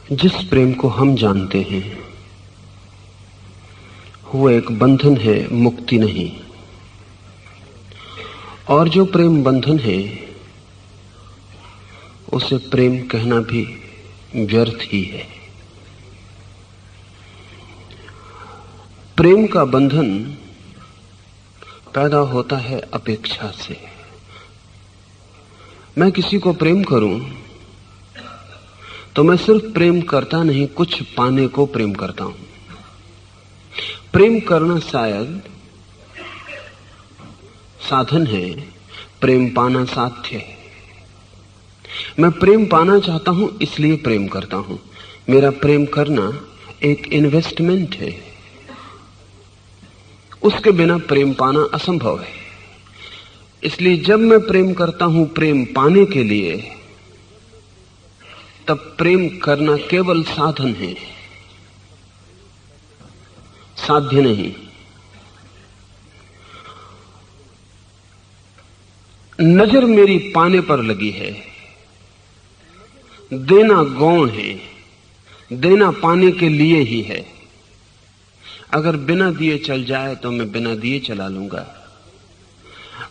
जिस प्रेम को हम जानते हैं वो एक बंधन है, मुक्ति नहीं। और जो प्रेम बंधन है उसे प्रेम कहना भी व्यर्थ ही है। प्रेम का बंधन पैदा होता है अपेक्षा से। मैं किसी को प्रेम करूं तो मैं सिर्फ प्रेम करता नहीं, कुछ पाने को प्रेम करता हूं। प्रेम करना शायद साधन है, प्रेम पाना साध्य है। मैं प्रेम पाना चाहता हूं इसलिए प्रेम करता हूं। मेरा प्रेम करना एक इन्वेस्टमेंट है, उसके बिना प्रेम पाना असंभव है। इसलिए जब मैं प्रेम करता हूं प्रेम पाने के लिए, तब प्रेम करना केवल साधन है, साध्य नहीं। नजर मेरी पाने पर लगी है, देना गौण है, देना पाने के लिए ही है। अगर बिना दिए चल जाए तो मैं बिना दिए चला लूंगा।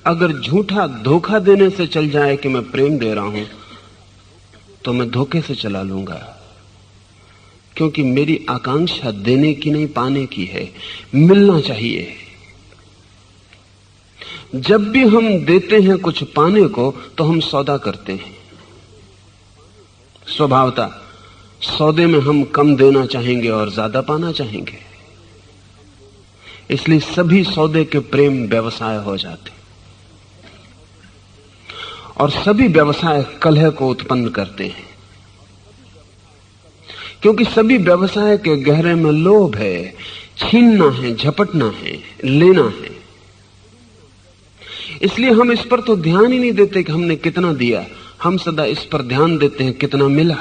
अगर झूठा धोखा देने से चल जाए कि मैं प्रेम दे रहा हूं तो मैं धोखे से चला लूंगा, क्योंकि मेरी आकांक्षा देने की नहीं, पाने की है। मिलना चाहिए। जब भी हम देते हैं कुछ पाने को तो हम सौदा करते हैं। स्वभावतः सौदे में हम कम देना चाहेंगे और ज्यादा पाना चाहेंगे। इसलिए सभी सौदे के प्रेम व्यवसाय हो जाते और सभी व्यवसाय कलह को उत्पन्न करते हैं, क्योंकि सभी व्यवसाय के गहरे में लोभ है, छीनना है, झपटना है, लेना है। इसलिए हम इस पर तो ध्यान ही नहीं देते कि हमने कितना दिया, हम सदा इस पर ध्यान देते हैं कितना मिला।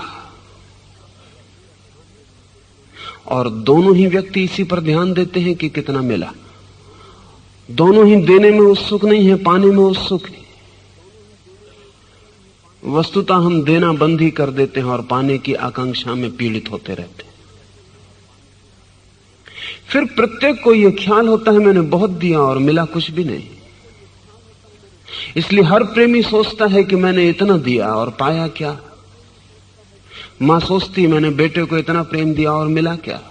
और दोनों ही व्यक्ति इसी पर ध्यान देते हैं कि कितना मिला। दोनों ही देने में उत्सुक नहीं है, पाने में उत्सुक है। वस्तुतः हम देना बंद ही कर देते हैं और पाने की आकांक्षा में पीड़ित होते रहते हैं। फिर प्रत्येक को यह ख्याल होता है मैंने बहुत दिया और मिला कुछ भी नहीं। इसलिए हर प्रेमी सोचता है कि मैंने इतना दिया और पाया क्या। मां सोचती मैंने बेटे को इतना प्रेम दिया और मिला क्या।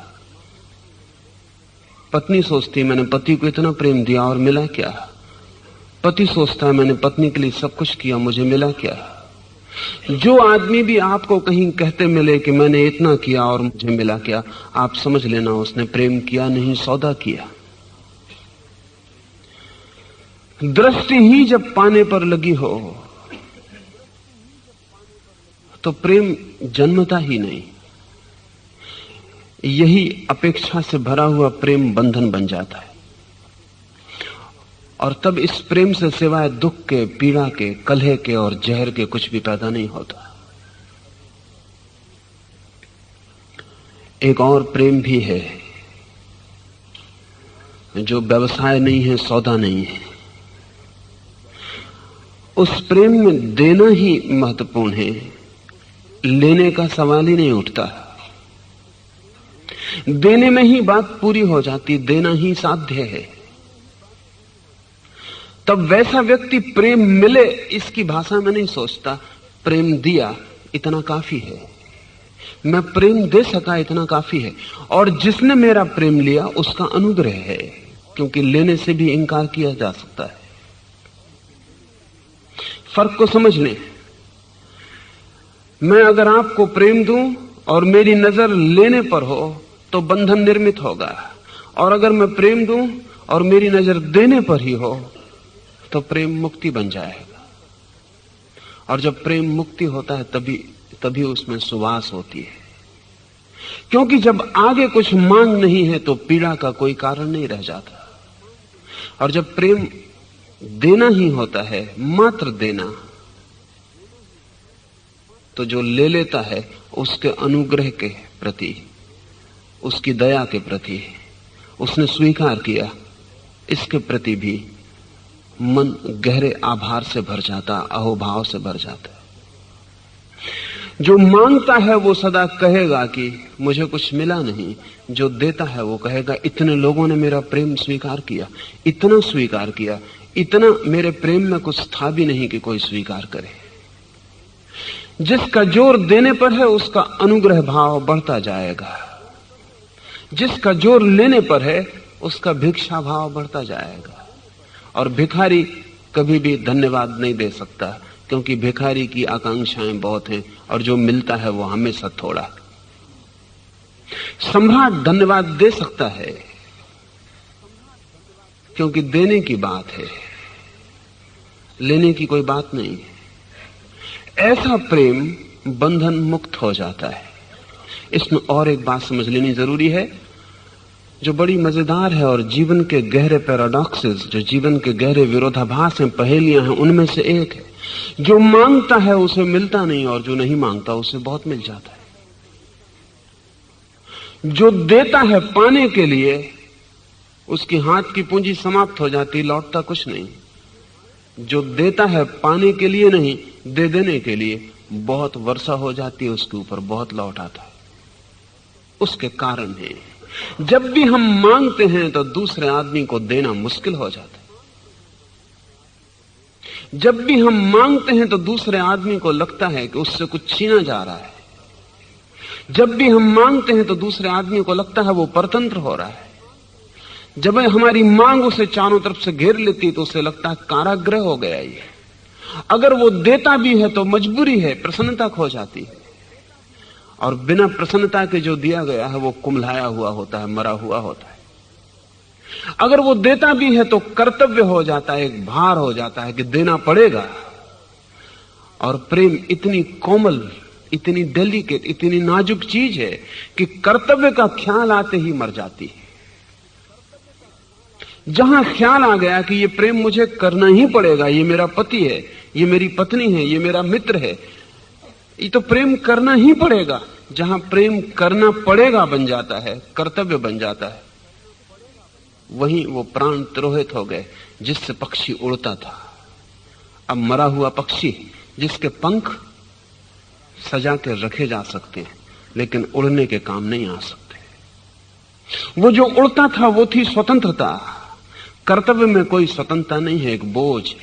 पत्नी सोचती मैंने पति को इतना प्रेम दिया और मिला क्या। पति सोचता है मैंने पत्नी के लिए सब कुछ किया, मुझे मिला क्या। जो आदमी भी आपको कहीं कहते मिले कि मैंने इतना किया और मुझे मिला क्या, आप समझ लेना उसने प्रेम किया नहीं, सौदा किया। दृष्टि ही जब पाने पर लगी हो तो प्रेम जन्मता ही नहीं। यही अपेक्षा से भरा हुआ प्रेम बंधन बन जाता है। और तब इस प्रेम से सिवाय दुख के, पीड़ा के, कलह के और जहर के कुछ भी पैदा नहीं होता। एक और प्रेम भी है जो व्यवसाय नहीं है, सौदा नहीं है। उस प्रेम में देना ही महत्वपूर्ण है, लेने का सवाल ही नहीं उठता। देने में ही बात पूरी हो जाती, देना ही साध्य है। तब वैसा व्यक्ति प्रेम मिले इसकी भाषा में नहीं सोचता। प्रेम दिया इतना काफी है, मैं प्रेम दे सका इतना काफी है। और जिसने मेरा प्रेम लिया उसका अनुग्रह है, क्योंकि लेने से भी इनकार किया जा सकता है। फर्क को समझ लें। मैं अगर आपको प्रेम दूं और मेरी नजर लेने पर हो तो बंधन निर्मित होगा, और अगर मैं प्रेम दूं और मेरी नजर देने पर ही हो तो प्रेम मुक्ति बन जाएगा। और जब प्रेम मुक्ति होता है तभी उसमें सुवास होती है, क्योंकि जब आगे कुछ मांग नहीं है तो पीड़ा का कोई कारण नहीं रह जाता। और जब प्रेम देना ही होता है, मात्र देना, तो जो ले लेता है उसके अनुग्रह के प्रति, उसकी दया के प्रति, उसने स्वीकार किया, इसके प्रति भी मन गहरे आभार से भर जाता, अहोभाव से भर जाता है। जो मांगता है वो सदा कहेगा कि मुझे कुछ मिला नहीं, जो देता है वो कहेगा इतने लोगों ने मेरा प्रेम स्वीकार किया, इतना स्वीकार किया, इतना मेरे प्रेम में कुछ था भी नहीं कि कोई स्वीकार करे। जिसका जोर देने पर है उसका अनुग्रह भाव बढ़ता जाएगा, जिसका जोर लेने पर है उसका भिक्षा भाव बढ़ता जाएगा। और भिखारी कभी भी धन्यवाद नहीं दे सकता, क्योंकि भिखारी की आकांक्षाएं बहुत हैं और जो मिलता है वो हमेशा थोड़ा। सम्राट धन्यवाद दे सकता है क्योंकि देने की बात है, लेने की कोई बात नहीं। ऐसा प्रेम बंधन मुक्त हो जाता है। इसमें और एक बात समझ लेनी जरूरी है जो बड़ी मजेदार है, और जीवन के गहरे पैराडॉक्सेस, जो जीवन के गहरे विरोधाभास हैं, पहेलियां हैं, उनमें से एक है जो मांगता है उसे मिलता नहीं और जो नहीं मांगता उसे बहुत मिल जाता है। जो देता है पाने के लिए उसकी हाथ की पूंजी समाप्त हो जाती, लौटता कुछ नहीं। जो देता है पाने के लिए नहीं, दे देने के लिए बहुत वर्षा हो जाती है उसके ऊपर, बहुत लौट आता है। उसके कारण है जब भी हम मांगते हैं तो दूसरे आदमी को देना मुश्किल हो जाता है। जब भी हम मांगते हैं तो दूसरे आदमी को लगता है कि उससे कुछ छीना जा रहा है। जब भी हम मांगते हैं तो दूसरे आदमी को लगता है वो परतंत्र हो रहा है। जब हमारी मांग उसे चारों तरफ से घेर लेती तो उसे लगता है कारागृह हो गया ये। अगर वो देता भी है तो मजबूरी है, प्रसन्नता खो जाती है। और बिना प्रसन्नता के जो दिया गया है वो कुम्हलाया हुआ होता है, मरा हुआ होता है। अगर वो देता भी है तो कर्तव्य हो जाता है, एक भार हो जाता है कि देना पड़ेगा। और प्रेम इतनी कोमल, इतनी डेलिकेट, इतनी नाजुक चीज है कि कर्तव्य का ख्याल आते ही मर जाती है। जहां ख्याल आ गया कि ये प्रेम मुझे करना ही पड़ेगा, ये मेरा पति है, ये मेरी पत्नी है, ये मेरा मित्र है, ये तो प्रेम करना ही पड़ेगा। जहां प्रेम करना पड़ेगा बन जाता है, कर्तव्य बन जाता है, वहीं वो प्राण तिरोहित हो गए जिससे पक्षी उड़ता था। अब मरा हुआ पक्षी जिसके पंख सजा के रखे जा सकते हैं लेकिन उड़ने के काम नहीं आ सकते। वो जो उड़ता था वो थी स्वतंत्रता। कर्तव्य में कोई स्वतंत्रता नहीं है, एक बोझ है,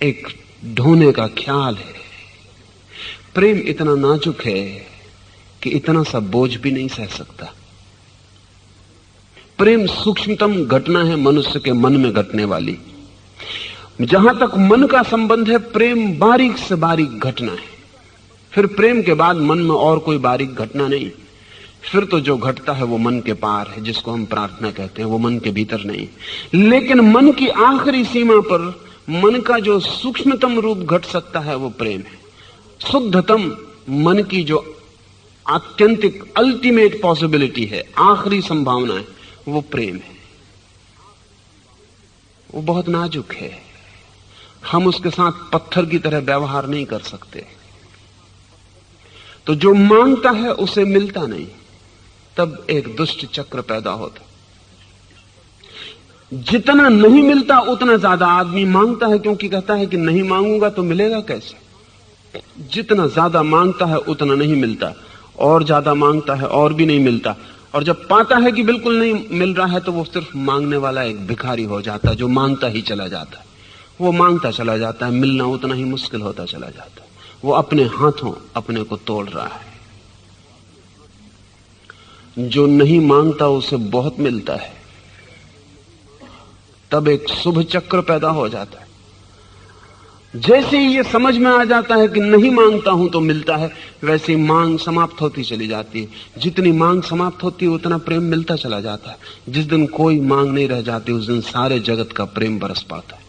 एक ढोने का ख्याल है। प्रेम इतना नाजुक है कि इतना सा बोझ भी नहीं सह सकता। प्रेम सूक्ष्मतम घटना है मनुष्य के मन में घटने वाली। जहां तक मन का संबंध है, प्रेम बारीक से बारीक घटना है। फिर प्रेम के बाद मन में और कोई बारीक घटना नहीं। फिर तो जो घटता है वो मन के पार है, जिसको हम प्रार्थना कहते हैं, वो मन के भीतर नहीं। लेकिन मन की आखिरी सीमा पर मन का जो सूक्ष्मतम रूप घट सकता है वो प्रेम है। शुद्धतम मन की जो आत्यंतिक अल्टीमेट पॉसिबिलिटी है, आखिरी संभावना है, वो प्रेम है। वो बहुत नाजुक है, हम उसके साथ पत्थर की तरह व्यवहार नहीं कर सकते। तो जो मांगता है उसे मिलता नहीं, तब एक दुष्ट चक्र पैदा होता। जितना नहीं मिलता उतना ज्यादा आदमी मांगता है, क्योंकि कहता है कि नहीं मांगूंगा तो मिलेगा कैसे। जितना ज्यादा मांगता है उतना नहीं मिलता, और ज्यादा मांगता है और भी नहीं मिलता। और जब पाता है कि बिल्कुल नहीं मिल रहा है तो वो सिर्फ मांगने वाला एक भिखारी हो जाता है, जो मांगता ही चला जाता है। वो मांगता चला जाता है, मिलना उतना ही मुश्किल होता चला जाता है। वो अपने हाथों अपने को तोड़ रहा है। जो नहीं मांगता उसे बहुत मिलता है, तब एक शुभ चक्र पैदा हो जाता है। जैसे ही ये समझ में आ जाता है कि नहीं मांगता हूं तो मिलता है, वैसे ही मांग समाप्त होती चली जाती है। जितनी मांग समाप्त होती है उतना प्रेम मिलता चला जाता है। जिस दिन कोई मांग नहीं रह जाती उस दिन सारे जगत का प्रेम बरस पड़ता है।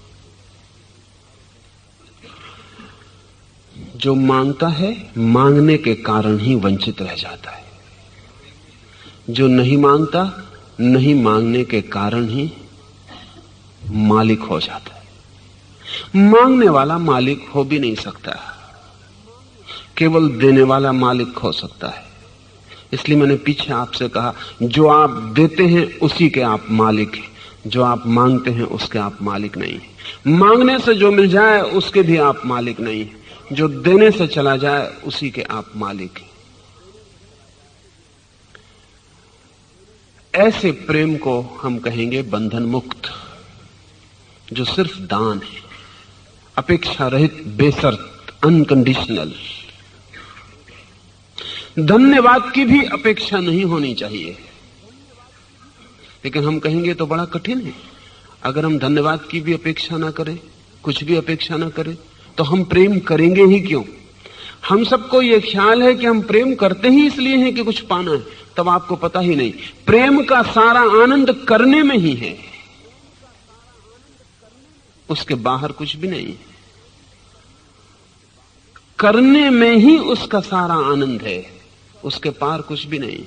जो मांगता है मांगने के कारण ही वंचित रह जाता है। जो नहीं मांगता नहीं मांगने के कारण ही मालिक हो जाता है। मांगने वाला मालिक हो भी नहीं सकता, केवल देने वाला मालिक हो सकता है। इसलिए मैंने पीछे आपसे कहा, जो आप देते हैं उसी के आप मालिक हैं, जो आप मांगते हैं उसके आप मालिक नहीं हैं। मांगने से जो मिल जाए उसके भी आप मालिक नहीं हैं। जो देने से चला जाए उसी के आप मालिक हैं। ऐसे प्रेम को हम कहेंगे बंधन मुक्त, जो सिर्फ दान है, अपेक्षा रहित, बेशर्त, अनकंडीशनल। धन्यवाद की भी अपेक्षा नहीं होनी चाहिए। लेकिन हम कहेंगे तो बड़ा कठिन है। अगर हम धन्यवाद की भी अपेक्षा ना करें, कुछ भी अपेक्षा ना करें, तो हम प्रेम करेंगे ही क्यों? हम सबको यह ख्याल है कि हम प्रेम करते ही इसलिए हैं कि कुछ पाना है, तब आपको पता ही नहीं प्रेम का सारा आनंद करने में ही है, उसके बाहर कुछ भी नहीं। करने में ही उसका सारा आनंद है, उसके पार कुछ भी नहीं।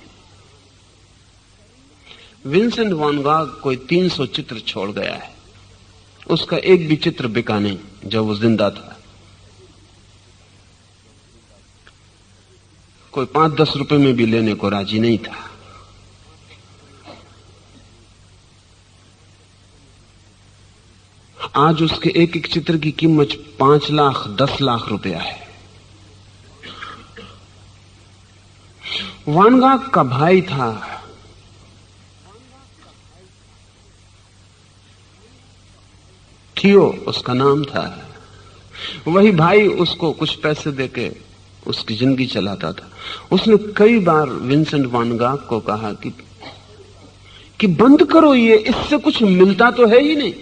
विंसेंट वैन गॉग कोई 300 चित्र छोड़ गया है, उसका एक भी चित्र बिका नहीं जब वो जिंदा था। कोई 5-10 रुपए में भी लेने को राजी नहीं था। आज उसके एक एक चित्र की कीमत 5 लाख 10 लाख रुपया है। वैन गॉग का भाई था, थियो उसका नाम था। वही भाई उसको कुछ पैसे देके उसकी जिंदगी चलाता था। उसने कई बार विंसेंट वैन गॉग को कहा कि बंद करो ये, इससे कुछ मिलता तो है ही नहीं।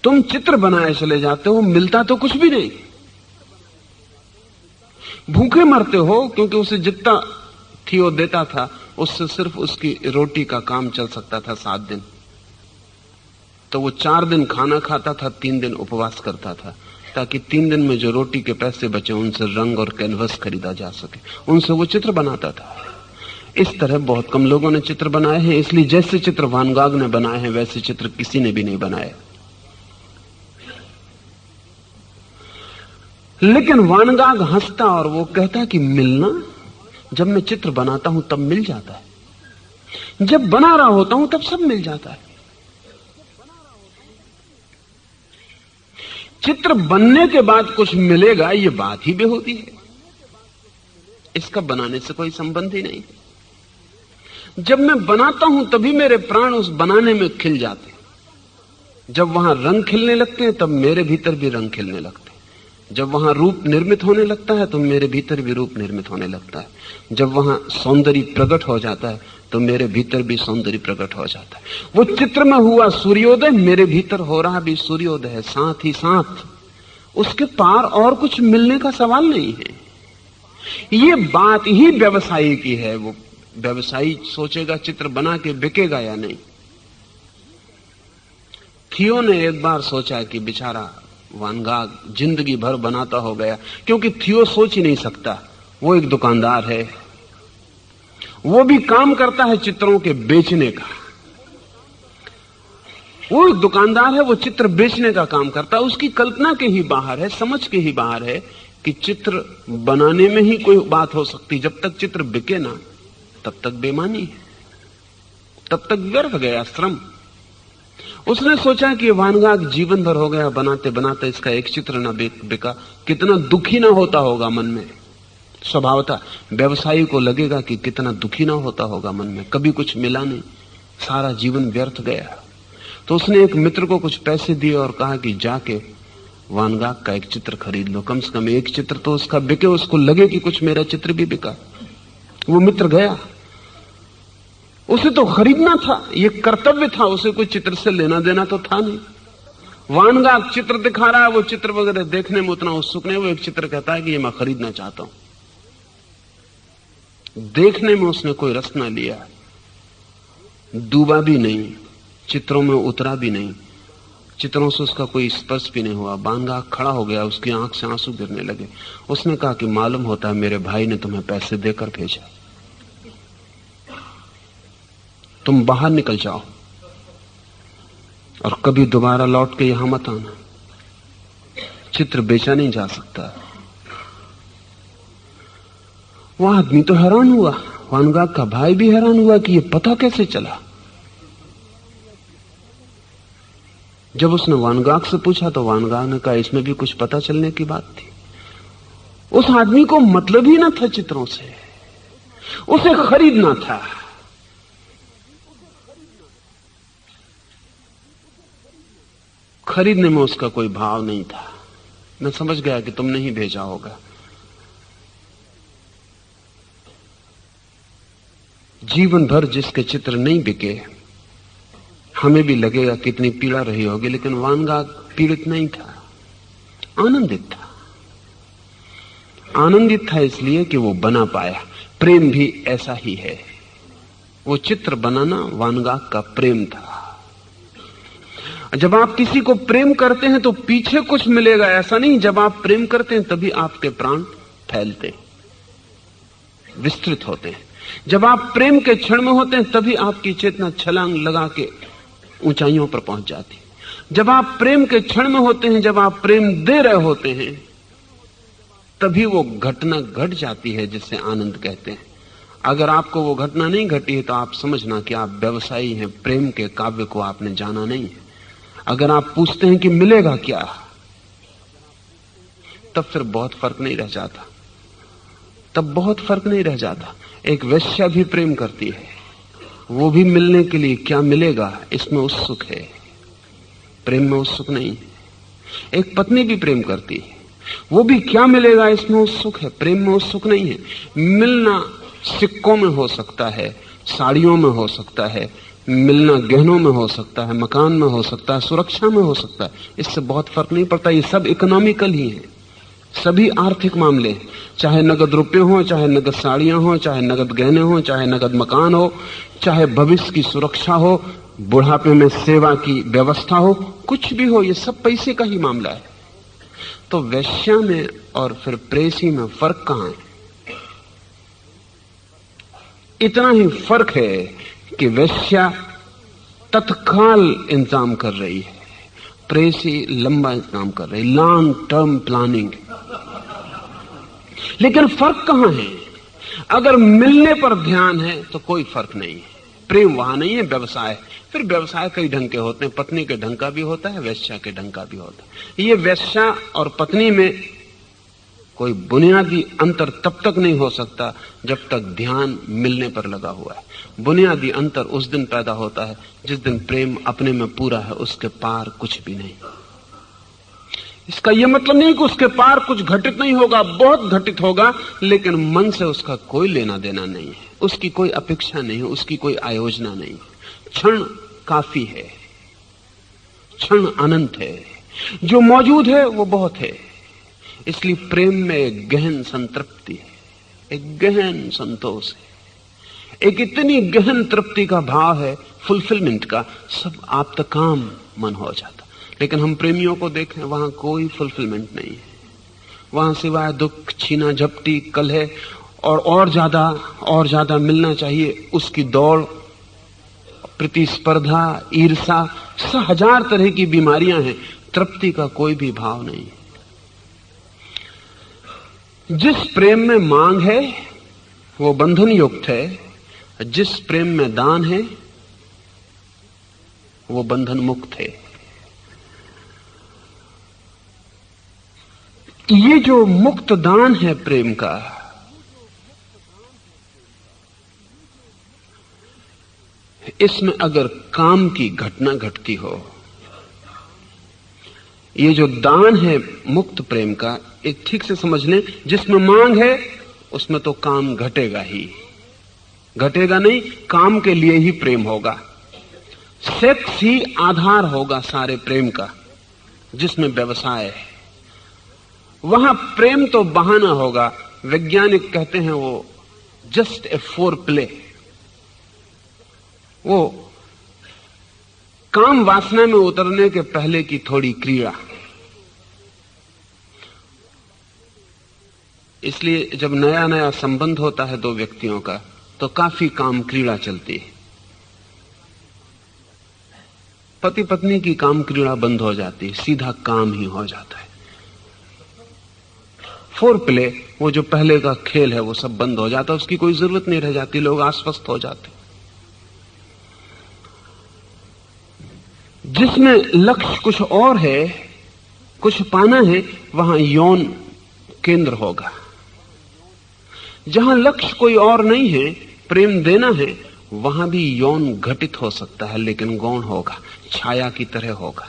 तुम चित्र बनाए चले जाते हो, मिलता तो कुछ भी नहीं। भूखे मरते हो, क्योंकि उसे जितना थियो देता था उससे सिर्फ उसकी रोटी का काम चल सकता था 7 दिन। तो वो 4 दिन खाना खाता था, 3 दिन उपवास करता था, ताकि 3 दिन में जो रोटी के पैसे बचे उनसे रंग और कैनवस खरीदा जा सके। उनसे वो चित्र बनाता था। इस तरह बहुत कम लोगों ने चित्र बनाए हैं, इसलिए जैसे चित्र वैन गॉग ने बनाए हैं वैसे चित्र किसी ने भी नहीं बनाए। लेकिन वैन गॉग हंसता और वो कहता कि मिलना, जब मैं चित्र बनाता हूं तब मिल जाता है, जब बना रहा होता हूं तब सब मिल जाता है। चित्र बनने के बाद कुछ मिलेगा, ये बात ही बेहूदी है। इसका बनाने से कोई संबंध ही नहीं। जब मैं बनाता हूं तभी मेरे प्राण उस बनाने में खिल जाते हैं। जब वहां रंग खिलने लगते हैं तब मेरे भीतर भी रंग खिलने लगते हैं। जब वहां रूप निर्मित होने लगता है तो मेरे भीतर भी रूप निर्मित होने लगता है। जब वहां सौंदर्य प्रकट हो जाता है तो मेरे भीतर भी सौंदर्य प्रकट हो जाता है। वो चित्र में हुआ सूर्योदय मेरे भीतर हो रहा भी सूर्योदय है, साथ ही साथ उसके पार और कुछ मिलने का सवाल नहीं है। ये बात ही व्यवसायी की है। वो व्यवसायी सोचेगा चित्र बना के बिकेगा या नहीं। थियो ने एक बार सोचा कि बेचारा वैन गॉग जिंदगी भर बनाता हो गया, क्योंकि थियो सोच ही नहीं सकता। वो एक दुकानदार है, वो भी काम करता है चित्रों के बेचने का। वो एक दुकानदार है, वो चित्र बेचने का काम करता है। उसकी कल्पना के ही बाहर है, समझ के ही बाहर है कि चित्र बनाने में ही कोई बात हो सकती। जब तक चित्र बिके ना तब तक बेमानी है, तब तक व्यर्थ गया श्रम। उसने सोचा कि वैन गॉग जीवन भर हो गया बनाते बनाते, इसका एक चित्र ना बिका, कितना दुखी ना होता होगा मन में। स्वभावतः व्यवसायी को लगेगा कि कितना दुखी ना होता होगा मन में, कभी कुछ मिला नहीं, सारा जीवन व्यर्थ गया। तो उसने एक मित्र को कुछ पैसे दिए और कहा कि जाके वैन गॉग का एक चित्र खरीद लो, कम से कम एक चित्र तो उसका बिके, उसको लगे कि कुछ मेरा चित्र भी बिका। वो मित्र गया, उसे तो खरीदना था, ये कर्तव्य था, उसे कोई चित्र से लेना देना तो था नहीं। वैन गॉग चित्र दिखा रहा है, वो चित्र वगैरह देखने में उतना उत्सुक नहीं। वो एक चित्र कहता है कि ये मैं खरीदना चाहता हूं। देखने में उसने कोई रस ना लिया, डूबा भी नहीं, चित्रों में उतरा भी नहीं, चित्रों से उसका कोई स्पर्श भी नहीं हुआ। वैन गॉग खड़ा हो गया, उसकी आंख से आंसू गिरने लगे। उसने कहा कि मालूम होता है मेरे भाई ने तुम्हें पैसे देकर भेजा, तुम बाहर निकल जाओ और कभी दोबारा लौट के यहां मत आना, चित्र बेचा नहीं जा सकता। वो आदमी तो हैरान हुआ, वैन गॉग का भाई भी हैरान हुआ कि ये पता कैसे चला। जब उसने वानगाग से पूछा तो वानगाग ने कहा इसमें भी कुछ पता चलने की बात थी। उस आदमी को मतलब ही ना था चित्रों से, उसे खरीदना था। खरीदने में उसका कोई भाव नहीं था। मैं समझ गया कि तुमने ही भेजा होगा। जीवन भर जिसके चित्र नहीं बिके, हमें भी लगेगा कितनी पीड़ा रही होगी, लेकिन वानगाग पीड़ित नहीं था, आनंदित था। आनंदित था इसलिए कि वो बना पाया। प्रेम भी ऐसा ही है। वो चित्र बनाना वानगाग का प्रेम था। जब आप किसी को प्रेम करते हैं तो पीछे कुछ मिलेगा ऐसा नहीं। जब आप प्रेम करते हैं तभी आपके प्राण फैलते, विस्तृत होते हैं। जब आप प्रेम के क्षण में होते हैं तभी आपकी चेतना छलांग लगा के ऊंचाइयों पर पहुंच जाती। जब आप प्रेम के क्षण में होते हैं, जब आप प्रेम दे रहे होते हैं, तभी वो घटना घट जाती है जिससे आनंद कहते हैं। अगर आपको वो घटना नहीं घटी है तो आप समझना कि आप व्यवसायी हैं, प्रेम के काव्य को आपने जाना नहीं है। अगर आप पूछते हैं कि मिलेगा क्या, तब फिर बहुत फर्क नहीं रह जाता, तब बहुत फर्क नहीं रह जाता। एक वेश्या भी प्रेम करती है, वो भी मिलने के लिए क्या मिलेगा इसमें उत्सुक है, प्रेम में उत्सुक नहीं है। एक पत्नी भी प्रेम करती है, वो भी क्या मिलेगा इसमें उत्सुक है, प्रेम में उत्सुक नहीं है। मिलना सिक्कों में हो सकता है, साड़ियों में हो सकता है, मिलना गहनों में हो सकता है, मकान में हो सकता है, सुरक्षा में हो सकता है, इससे बहुत फर्क नहीं पड़ता। ये सब इकोनॉमिकल ही है, सभी आर्थिक मामले, चाहे नगद रुपये हो, चाहे नगद साड़ियां हो, चाहे नगद गहने हो, चाहे नगद मकान हो, चाहे भविष्य की सुरक्षा हो, बुढ़ापे में सेवा की व्यवस्था हो, कुछ भी हो, ये सब पैसे का ही मामला है। तो वैश्या में और फिर प्रेसी में फर्क कहां है? इतना ही फर्क है कि वैश्या तत्काल इंतजाम कर रही है, प्रेसी लंबा इंतजाम कर रही, लॉन्ग टर्म प्लानिंग। लेकिन फर्क कहां है? अगर मिलने पर ध्यान है तो कोई फर्क नहीं है। प्रेम वहां नहीं है, व्यवसाय। फिर व्यवसाय कई ढंग के होते हैं, पत्नी के ढंग का भी होता है, वैश्या के ढंग का भी होता है। ये वैश्या और पत्नी में कोई बुनियादी अंतर तब तक नहीं हो सकता जब तक ध्यान मिलने पर लगा हुआ है। बुनियादी अंतर उस दिन पैदा होता है जिस दिन प्रेम अपने में पूरा है, उसके पार कुछ भी नहीं। इसका यह मतलब नहीं कि उसके पार कुछ घटित नहीं होगा, बहुत घटित होगा, लेकिन मन से उसका कोई लेना देना नहीं है, उसकी कोई अपेक्षा नहीं है, उसकी कोई आयोजना नहीं है। क्षण काफी है, क्षण अनंत है, जो मौजूद है वो बहुत है। इसलिए प्रेम में एक गहन संतृप्ति है, एक गहन संतोष है, एक इतनी गहन तृप्ति का भाव है, फुलफिलमेंट का, सब आप तक काम मन हो जाता। लेकिन हम प्रेमियों को देखें, वहां कोई फुलफिलमेंट नहीं है, वहां सिवाय दुख, छीना झपटी, कलह और ज्यादा मिलना चाहिए, उसकी दौड़, प्रतिस्पर्धा, ईर्षा, 1000 तरह की बीमारियां हैं। तृप्ति का कोई भी भाव नहीं है। जिस प्रेम में मांग है वो बंधन युक्त है, जिस प्रेम में दान है वो बंधन मुक्त है। ये जो मुक्त दान है प्रेम का, इसमें अगर काम की घटना घटती हो, ये जो दान है मुक्त प्रेम का, एक ठीक से समझ लें, जिसमें मांग है उसमें तो काम घटेगा ही, घटेगा नहीं, काम के लिए ही प्रेम होगा। सेक्स ही आधार होगा सारे प्रेम का। जिसमें व्यवसाय है वहां प्रेम तो बहाना होगा। वैज्ञानिक कहते हैं वो जस्ट ए फोर प्ले, वो काम वासना में उतरने के पहले की थोड़ी क्रिया। इसलिए जब नया नया संबंध होता है दो व्यक्तियों का तो काफी काम क्रीड़ा चलती है। पति पत्नी की काम क्रीड़ा बंद हो जाती है, सीधा काम ही हो जाता है। फोर प्ले, वो जो पहले का खेल है, वो सब बंद हो जाता है, उसकी कोई जरूरत नहीं रह जाती, लोग आश्वस्त हो जाते। जिसमें लक्ष्य कुछ और है, कुछ पाना है, वहां यौन केंद्र होगा। जहां लक्ष्य कोई और नहीं है, प्रेम देना है, वहां भी यौन घटित हो सकता है, लेकिन गौण होगा, छाया की तरह होगा।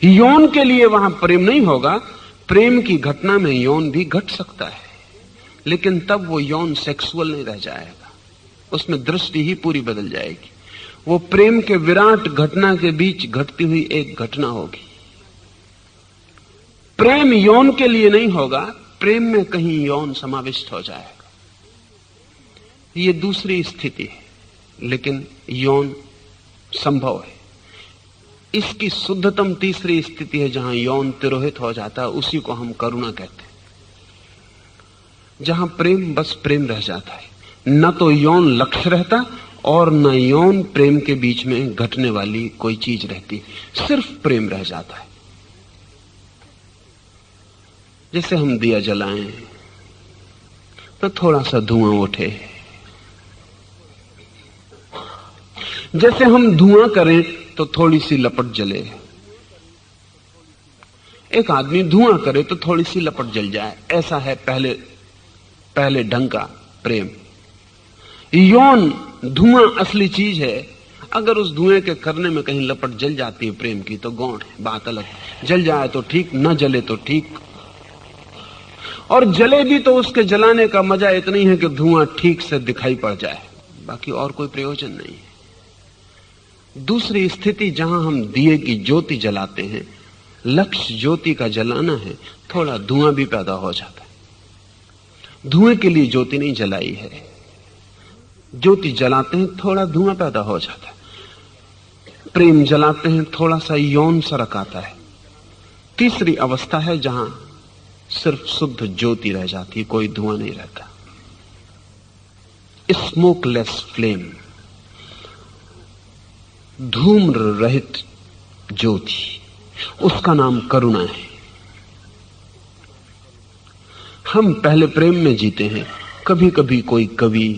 यौन के लिए वहां प्रेम नहीं होगा। प्रेम की घटना में यौन भी घट सकता है, लेकिन तब वो यौन सेक्सुअल नहीं रह जाएगा, उसमें दृष्टि ही पूरी बदल जाएगी। वो प्रेम के विराट घटना के बीच घटती हुई एक घटना होगी। प्रेम यौन के लिए नहीं होगा, प्रेम में कहीं यौन समाविष्ट हो जाएगा। ये दूसरी स्थिति है, लेकिन यौन संभव है। इसकी शुद्धतम तीसरी स्थिति है जहां यौन तिरोहित हो जाता है, उसी को हम करुणा कहते हैं। जहां प्रेम बस प्रेम रह जाता है, न तो यौन लक्ष्य रहता और न यौन प्रेम के बीच में घटने वाली कोई चीज रहती, सिर्फ प्रेम रह जाता है। जैसे हम दिया जलाएं तो थोड़ा सा धुआं उठे, जैसे हम धुआं करें तो थोड़ी सी लपट जले। एक आदमी धुआं करे तो थोड़ी सी लपट जल जाए, ऐसा है पहले ढंग का प्रेम। यौन धुआं असली चीज है। अगर उस धुएं के करने में कहीं लपट जल जाती है प्रेम की, तो गौण है, बात अलग है। जल जाए तो ठीक, न जले तो ठीक। और जले भी तो उसके जलाने का मजा इतना ही है कि धुआं ठीक से दिखाई पड़ जाए, बाकी और कोई प्रयोजन नहीं है। दूसरी स्थिति जहां हम दिए की ज्योति जलाते हैं, लक्ष्य ज्योति का जलाना है, थोड़ा धुआं भी पैदा हो जाता है। धुएं के लिए ज्योति नहीं जलाई है, ज्योति जलाते हैं थोड़ा धुआं पैदा हो जाता है। प्रेम जलाते हैं थोड़ा सा यौन सरक आता है। तीसरी अवस्था है जहां सिर्फ शुद्ध ज्योति रह जाती, कोई धुआं नहीं रहता। स्मोकलेस फ्लेम, धूम्र रहित ज्योति, उसका नाम करुणा है। हम पहले प्रेम में जीते हैं। कभी कभी कोई कवि,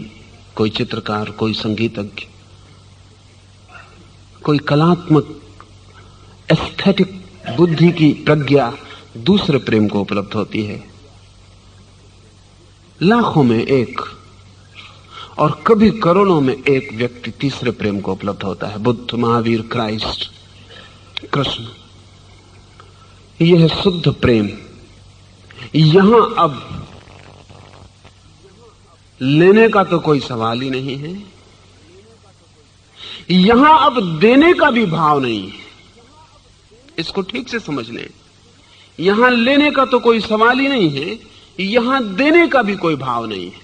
कोई चित्रकार, कोई संगीतज्ञ, कोई कलात्मक एस्थेटिक बुद्धि की प्रज्ञा दूसरे प्रेम को उपलब्ध होती है, लाखों में एक और कभी करोड़ों में एक व्यक्ति तीसरे प्रेम को उपलब्ध होता है। बुद्ध, महावीर, क्राइस्ट, कृष्ण। यह है शुद्ध प्रेम। यहां अब लेने का तो कोई सवाल ही नहीं है, यहां अब देने का भी भाव नहीं है। इसको ठीक से समझ लें। यहां लेने का तो कोई सवाल ही नहीं है, यहां देने का भी कोई भाव नहीं है।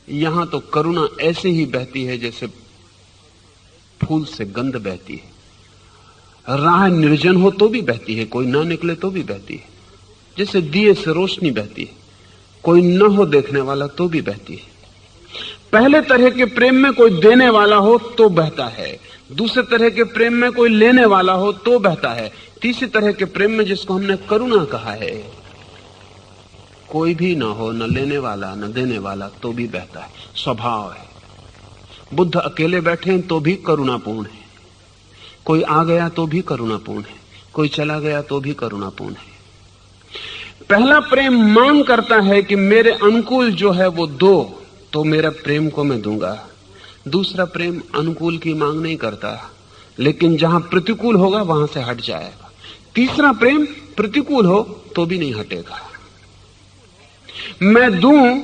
यहां तो करुणा ऐसे ही बहती है जैसे फूल से गंध बहती है। राह निर्जन हो तो भी बहती है, कोई ना निकले तो भी बहती है। जैसे दिए से रोशनी बहती है, कोई न हो देखने वाला तो भी बहती है। पहले तरह के प्रेम में कोई देने वाला हो तो बहता है, दूसरे तरह के प्रेम में कोई लेने वाला हो तो बहता है, तीसरी तरह के प्रेम में, जिसको हमने करुणा कहा है, कोई भी ना हो, न लेने वाला न देने वाला, तो भी बहता है। स्वभाव है। बुद्ध अकेले बैठे हैं तो भी करुणापूर्ण है, कोई आ गया तो भी करुणापूर्ण है, कोई चला गया तो भी करुणापूर्ण है। पहला प्रेम मांग करता है कि मेरे अनुकूल जो है वो दो, तो मेरा प्रेम को मैं दूंगा। दूसरा प्रेम अनुकूल की मांग नहीं करता, लेकिन जहां प्रतिकूल होगा वहां से हट जाएगा। तीसरा प्रेम प्रतिकूल हो तो भी नहीं हटेगा। मैं दूं,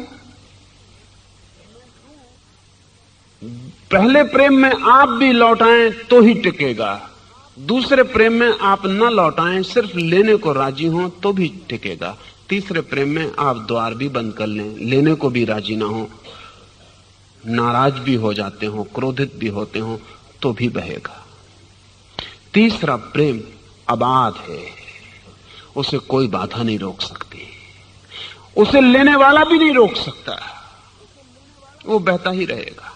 पहले प्रेम में आप भी लौटाएं तो ही टिकेगा, दूसरे प्रेम में आप न लौटाएं, सिर्फ लेने को राजी हो तो भी टिकेगा। तीसरे प्रेम में आप द्वार भी बंद कर लें, लेने को भी राजी ना हो, नाराज भी हो जाते हो, क्रोधित भी होते हो, तो भी बहेगा। तीसरा प्रेम अबाध है, उसे कोई बाधा नहीं रोक सकती, उसे लेने वाला भी नहीं रोक सकता, वो बहता ही रहेगा।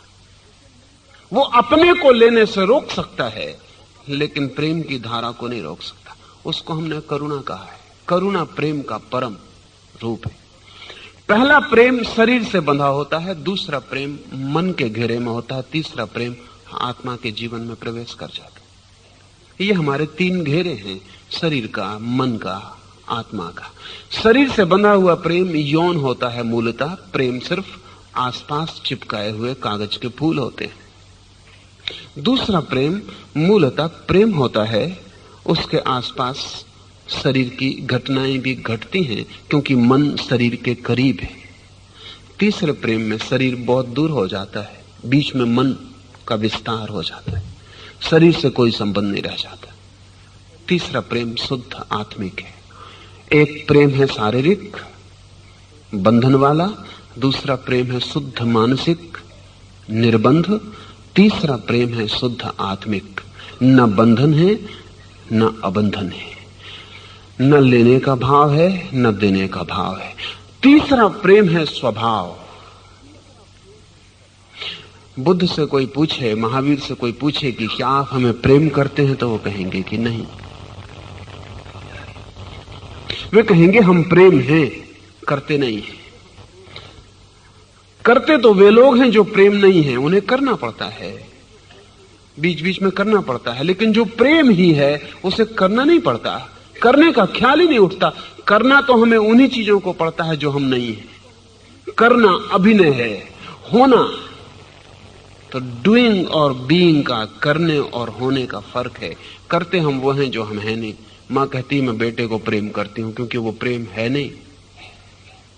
वो अपने को लेने से रोक सकता है, लेकिन प्रेम की धारा को नहीं रोक सकता। उसको हमने करुणा कहा है। करुणा प्रेम का परम रूप है। पहला प्रेम शरीर से बंधा होता है, दूसरा प्रेम मन के घेरे में होता है, तीसरा प्रेम आत्मा के जीवन में प्रवेश कर जाते। ये हमारे 3 घेरे हैं, शरीर का, मन का, आत्मा का। शरीर से बंधा हुआ प्रेम यौन होता है मूलतः। प्रेम सिर्फ आसपास चिपकाए हुए कागज के फूल होते हैं। दूसरा प्रेम मूलतः प्रेम होता है, उसके आसपास शरीर की घटनाएं भी घटती हैं क्योंकि मन शरीर के करीब है। तीसरे प्रेम में शरीर बहुत दूर हो जाता है, बीच में मन का विस्तार हो जाता है, शरीर से कोई संबंध नहीं रह जाता। तीसरा प्रेम शुद्ध आत्मिक है। एक प्रेम है शारीरिक बंधन वाला, दूसरा प्रेम है शुद्ध मानसिक निर्बंध, तीसरा प्रेम है शुद्ध आत्मिक। न बंधन है न अबंधन है, न लेने का भाव है न देने का भाव है। तीसरा प्रेम है स्वभाव। बुद्ध से कोई पूछे, महावीर से कोई पूछे कि क्या आप हमें प्रेम करते हैं, तो वो कहेंगे कि नहीं। वे कहेंगे हम प्रेम हैं, करते नहीं हैं। करते तो वे लोग हैं जो प्रेम नहीं है, उन्हें करना पड़ता है, बीच बीच में करना पड़ता है। लेकिन जो प्रेम ही है उसे करना नहीं पड़ता, करने का ख्याल ही नहीं उठता। करना तो हमें उन्हीं चीजों को पड़ता है जो हम नहीं है। करना अभिनय है, होना तो डूइंग और बीइंग का, करने और होने का फर्क है। करते हम वो हैं जो हम हैं नहीं। मां कहती मैं बेटे को प्रेम करती हूं क्योंकि वो प्रेम है नहीं।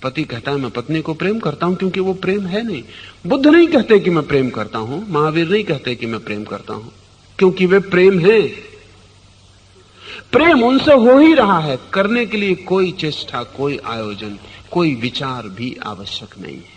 पति कहता है मैं पत्नी को प्रेम करता हूं क्योंकि वो प्रेम है नहीं। बुद्ध नहीं कहते कि मैं प्रेम करता हूं, महावीर नहीं कहते कि मैं प्रेम करता हूं, क्योंकि वे प्रेम हैं। प्रेम उनसे हो ही रहा है, करने के लिए कोई चेष्टा, कोई आयोजन, कोई विचार भी आवश्यक नहीं है।